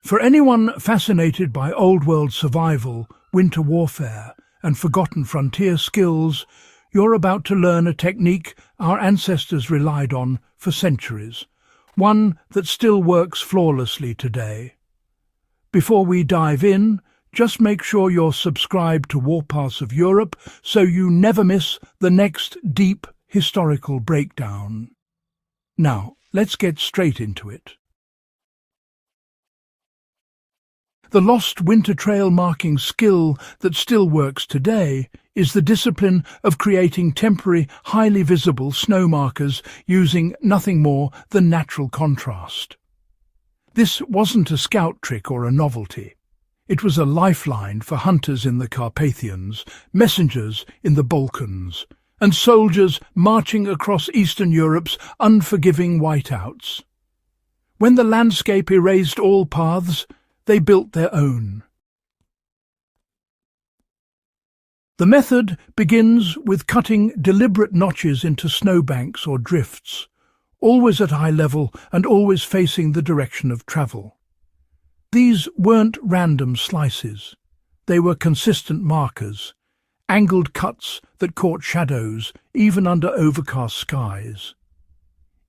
For anyone fascinated by old-world survival, winter warfare, and forgotten frontier skills, you're about to learn a technique our ancestors relied on for centuries, one that still works flawlessly today. Before we dive in, just make sure you're subscribed to Warpaths of Europe so you never miss the next deep historical breakdown. Now, let's get straight into it. The lost winter trail marking skill that still works today is the discipline of creating temporary, highly visible snow markers using nothing more than natural contrast. This wasn't a scout trick or a novelty. It was a lifeline for hunters in the Carpathians, messengers in the Balkans, and soldiers marching across Eastern Europe's unforgiving whiteouts. When the landscape erased all paths, they built their own. The method begins with cutting deliberate notches into snowbanks or drifts, always at eye level and always facing the direction of travel. These weren't random slices. They were consistent markers, angled cuts that caught shadows even under overcast skies.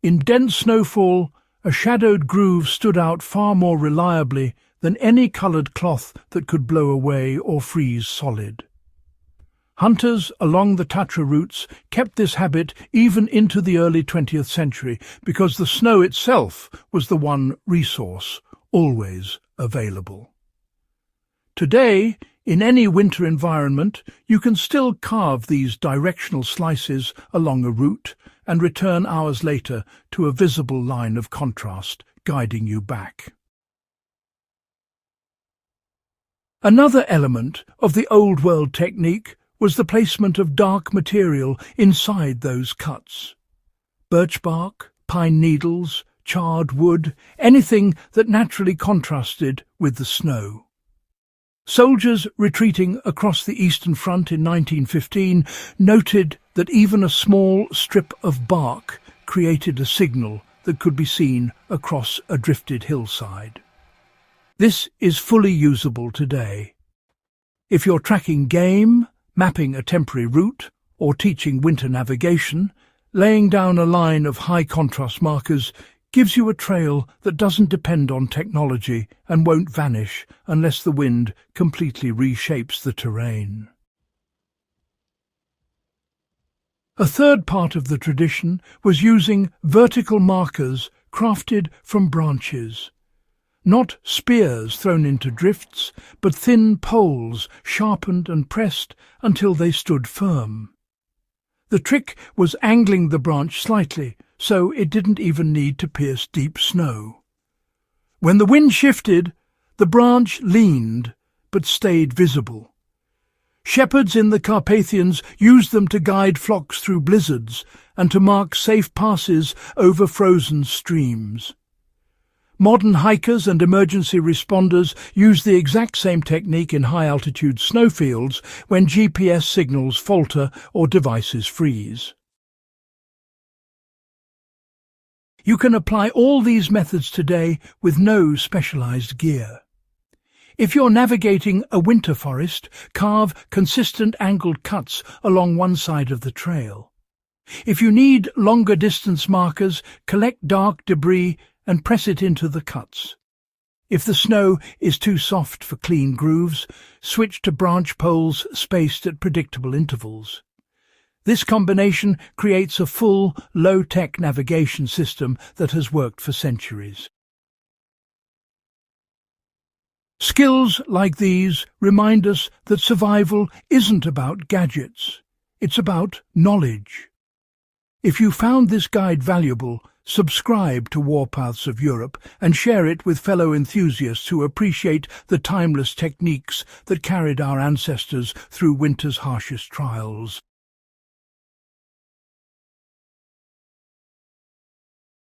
In dense snowfall, a shadowed groove stood out far more reliably than any coloured cloth that could blow away or freeze solid. Hunters along the Tatra routes kept this habit even into the early 20th century because the snow itself was the one resource always available. Today, in any winter environment, you can still carve these directional slices along a route and return hours later to a visible line of contrast guiding you back. Another element of the Old World technique was the placement of dark material inside those cuts. Birch bark, pine needles, charred wood, anything that naturally contrasted with the snow. Soldiers retreating across the Eastern Front in 1915 noted that even a small strip of bark created a signal that could be seen across a drifted hillside. This is fully usable today. If you're tracking game, mapping a temporary route, or teaching winter navigation, laying down a line of high-contrast markers gives you a trail that doesn't depend on technology and won't vanish unless the wind completely reshapes the terrain. A third part of the tradition was using vertical markers crafted from branches. Not spears thrown into drifts, but thin poles sharpened and pressed until they stood firm. The trick was angling the branch slightly, so it didn't even need to pierce deep snow. When the wind shifted, the branch leaned, but stayed visible. Shepherds in the Carpathians used them to guide flocks through blizzards and to mark safe passes over frozen streams. Modern hikers and emergency responders use the exact same technique in high-altitude snowfields when GPS signals falter or devices freeze. You can apply all these methods today with no specialized gear. If you're navigating a winter forest, carve consistent angled cuts along one side of the trail. If you need longer distance markers, collect dark debris and press it into the cuts. If the snow is too soft for clean grooves, switch to branch poles spaced at predictable intervals. This combination creates a full, low-tech navigation system that has worked for centuries. Skills like these remind us that survival isn't about gadgets, it's about knowledge. If you found this guide valuable, subscribe to Warpaths of Europe and share it with fellow enthusiasts who appreciate the timeless techniques that carried our ancestors through winter's harshest trials.